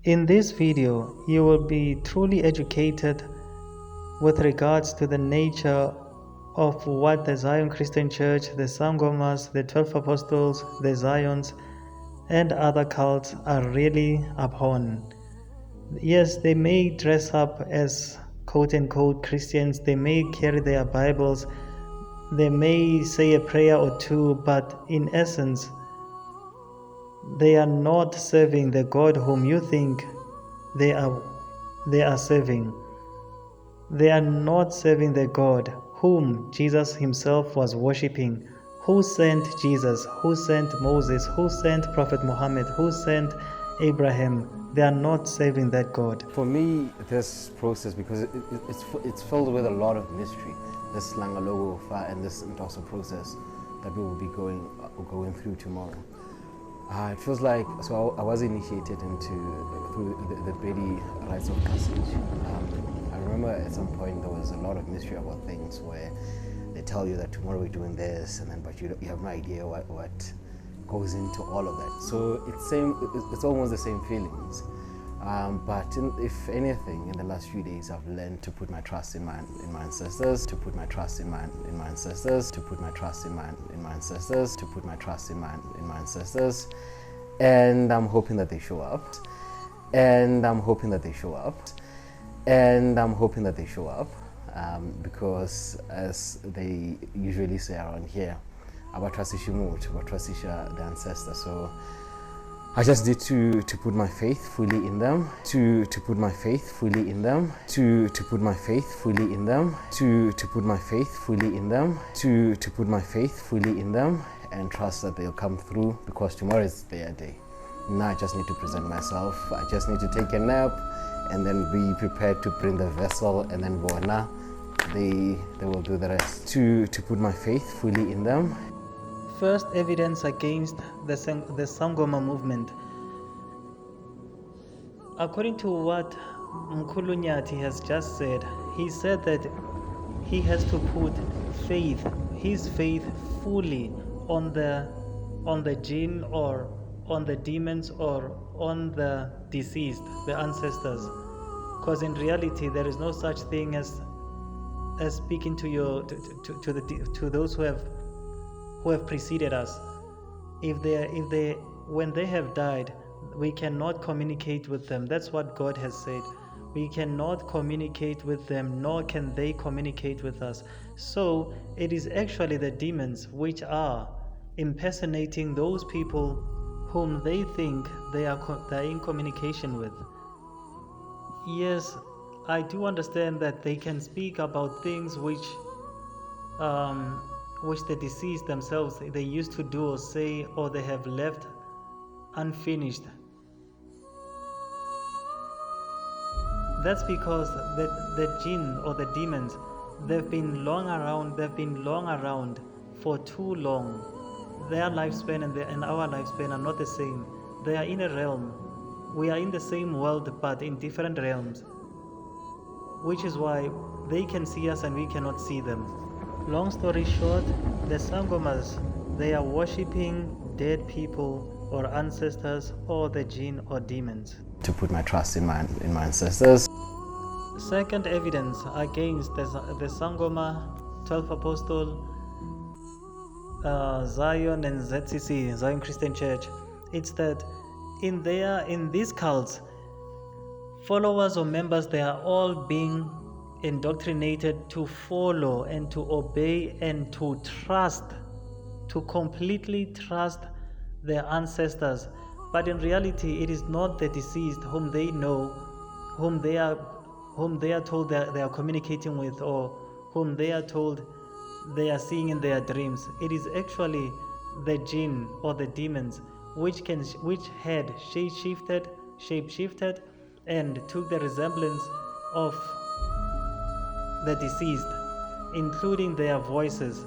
In this video, you will be truly educated with regards to the nature of what the Zion Christian Church, the Sangomas, the 12 Apostles, the Zions, and other cults are really upon. Yes, they may dress up as quote-unquote Christians, they may carry their Bibles, they may say a prayer or two, but in essence, they are not serving the God whom you think they are serving. They are not serving the God whom Jesus himself was worshipping. Who sent Jesus? Who sent Moses? Who sent Prophet Muhammad? Who sent Abraham? They are not serving that God. For me, this process, because it's filled with a lot of mystery, this Langalogo and this Ntoso process that we will be going through tomorrow. It feels like, so I was initiated through the Bedi rites of passage. I remember at some point there was a lot of mystery about things where they tell you that tomorrow we're doing this, and then but you have no idea what goes into all of that. So it's almost the same feelings. But if anything, in the last few days, I've learned to put my trust in my ancestors, to put my trust in my ancestors, to put my trust in my ancestors, to put my trust in my ancestors, and I'm hoping that they show up, and I'm hoping that they show up, and I'm hoping that they show up, because as they usually say around here, abatrasisha the ancestors. So I just need to put my faith fully in them, to put my faith fully in them, to put my faith fully in them, to put my faith fully in them, to put my faith fully in them, and trust that they'll come through, because tomorrow is their day. Now I just need to present myself. I just need to take a nap and then be prepared to bring the vessel, and then voila, they will do the rest. To put my faith fully in them. First evidence against the Sangoma movement. According to what mkhulu Nyathi has just said, he said that he has to put his faith fully on the jinn, or on the demons, or on the deceased, the ancestors. Because in reality, there is no such thing as speaking to those who have preceded us. When they have died, we cannot communicate with them. That's what God has said. We cannot communicate with them, nor can they communicate with us. So it is actually the demons which are impersonating those people whom they think they are in communication with. Yes, I do understand that they can speak about things which the deceased themselves they used to do or say, or they have left unfinished. That's because the jinn or the demons, they've been long around for too long. Their lifespan and our lifespan are not the same. They are in a realm. We are in the same world, but in different realms, which is why they can see us and we cannot see them. Long story short, the Sangomas, they are worshipping dead people or ancestors or the jinn or demons. To put my trust in my ancestors. Second evidence against the Sangoma, 12 Apostle, Zion and ZCC, Zion Christian Church, it's that in these cults, followers or members, they are all being indoctrinated to follow and to obey and to trust, to completely trust their ancestors. But in reality, it is not the deceased whom they know, whom they are told they are communicating with, or whom they are told they are seeing in their dreams. It is actually the jinn or the demons which had shape-shifted and took the resemblance of the deceased, including their voices,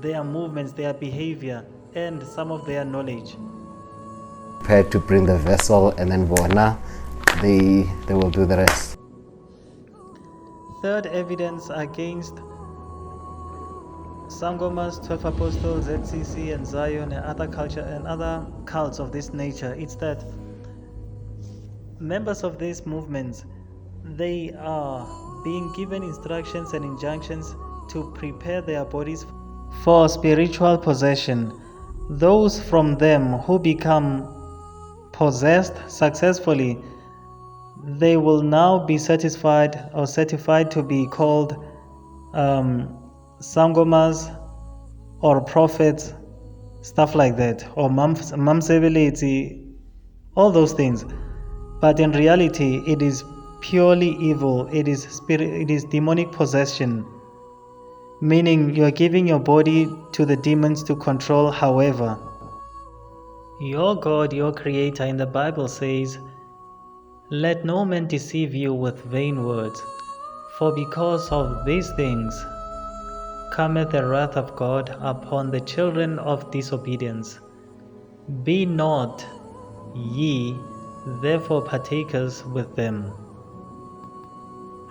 their movements, their behavior, and some of their knowledge. Prepared to bring the vessel, and then voila, they will do the rest. Third evidence against Sangomas, 12 Apostles, ZCC, and Zion, and other cults of this nature, it's that members of these movements, they are being given instructions and injunctions to prepare their bodies for spiritual possession. Those from them who become possessed successfully, they will now be satisfied or certified to be called sangomas or prophets, stuff like that, or mamseveleti, all those things. But in reality, it is purely evil. It is demonic possession, meaning you are giving your body to the demons to control. However, your God, your creator in the Bible says, "Let no man deceive you with vain words, for because of these things cometh the wrath of God upon the children of disobedience. Be not ye therefore partakers with them.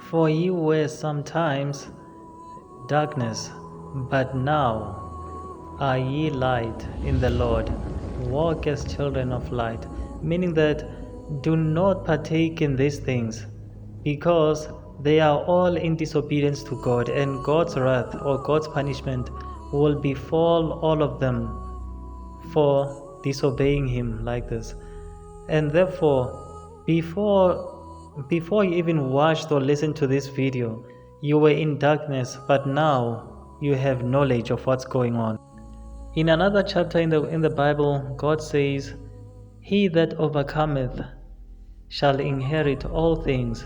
For ye were sometimes darkness, but now are ye light in the Lord. Walk as children of light." Meaning that do not partake in these things, because they are all in disobedience to God, and God's wrath or God's punishment will befall all of them for disobeying Him like this. And therefore, before you even watched or listened to this video, you were in darkness, but now you have knowledge of what's going on. In another chapter in the Bible, God says, "He that overcometh shall inherit all things,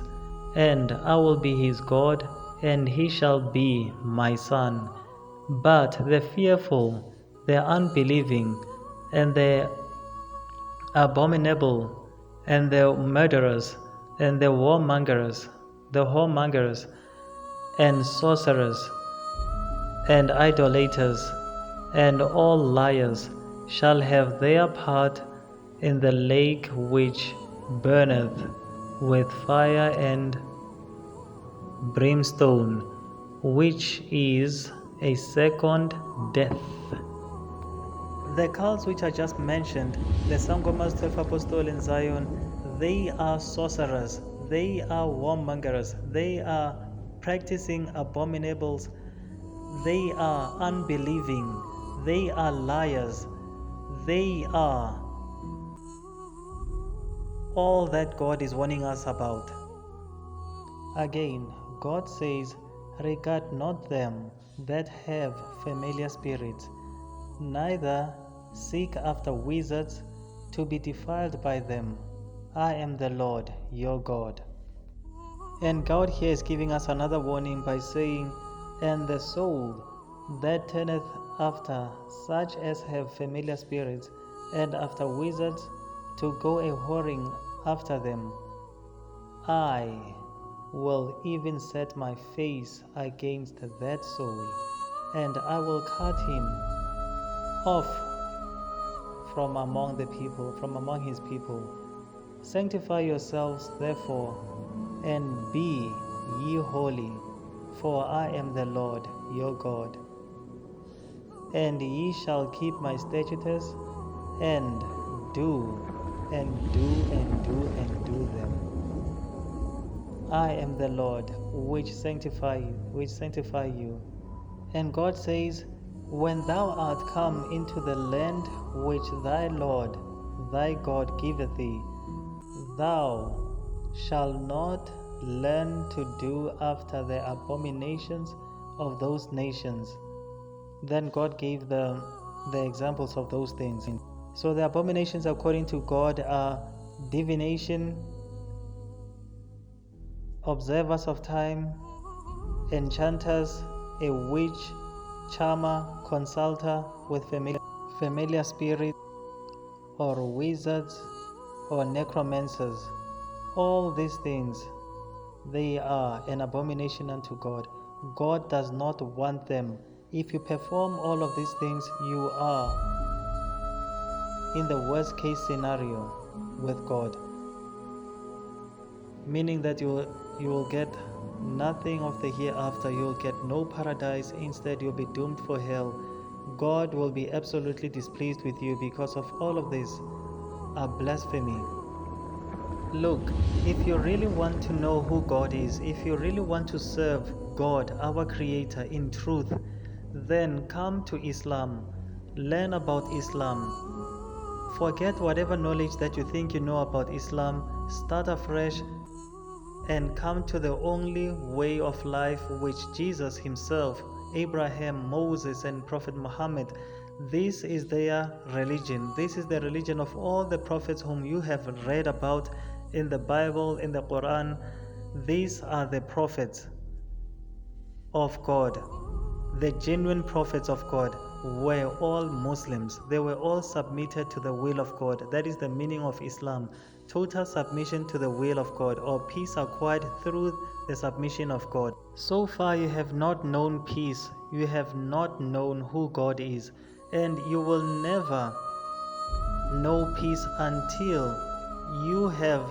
and I will be his God, and he shall be my son." But the fearful, the unbelieving, and the abominable, and the murderers, and the whoremongers, and sorcerers, and idolaters, and all liars shall have their part in the lake which burneth with fire and brimstone, which is a second death. The cults which I just mentioned, the sangomas, 12 apostles in Zion, they are sorcerers, they are warmongers, they are practicing abominables, they are unbelieving, they are liars, they are all that God is warning us about. Again, God says, "Regard not them that have familiar spirits, neither seek after wizards to be defiled by them. I am the Lord your God." And God here is giving us another warning by saying, "And the soul that turneth after such as have familiar spirits, and after wizards to go a whoring after them, I will even set my face against that soul, and I will cut him off from among the people, from among his people. Sanctify yourselves therefore, and be ye holy, for I am the Lord your God. And ye shall keep my statutes, and do and do and do and do them. I am the Lord which sanctify you. And God says, "When thou art come into the land which thy Lord thy God giveth thee, thou shalt not learn to do after the abominations of those nations." Then God gave the examples of those things. So the abominations according to God are divination, observers of time, enchanters, a witch, charmer, consulter with familiar spirit, or wizards, or necromancers. All these things, they are an abomination unto God. God does not want them. If you perform all of these things, you are in the worst case scenario with God, meaning that you will get nothing of the hereafter. You'll get no paradise. Instead, you'll be doomed for hell. God will be absolutely displeased with you because of all of this are blasphemy. Look, if you really want to know who God is, if you really want to serve God, our Creator, in truth, then come to Islam. Learn about Islam. Forget whatever knowledge that you think you know about Islam. Start afresh and come to the only way of life which Jesus himself, Abraham, Moses, and Prophet Muhammad, this is their religion. This is the religion of all the prophets whom you have read about in the Bible, in the Quran. These are the prophets of God. The genuine prophets of God were all Muslims. They were all submitted to the will of God. That is the meaning of Islam. Total submission to the will of God, or peace acquired through the submission of God. So far you have not known peace. You have not known who God is. And you will never know peace until you have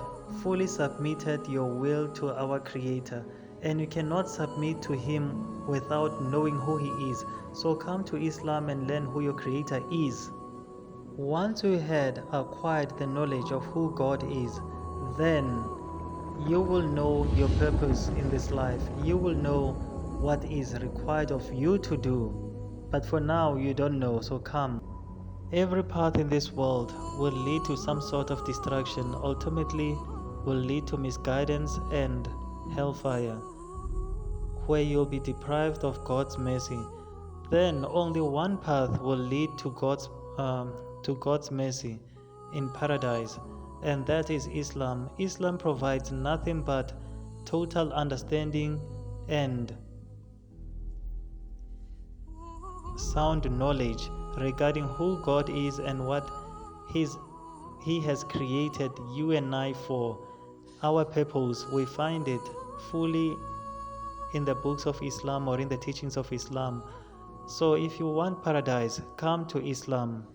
fully submitted your will to our Creator. And you cannot submit to Him without knowing who He is. So come to Islam and learn who your Creator is. Once you had acquired the knowledge of who God is, then you will know your purpose in this life. You will know what is required of you to do. But for now, you don't know, so come. Every path in this world will lead to some sort of destruction, ultimately will lead to misguidance and hellfire, where you'll be deprived of God's mercy. Then only one path will lead to God's mercy in paradise, and that is Islam. Islam provides nothing but total understanding and sound knowledge regarding who God is and what He has created you and I for. Our purpose, we find it fully in the books of Islam or in the teachings of Islam. So if you want paradise, come to Islam.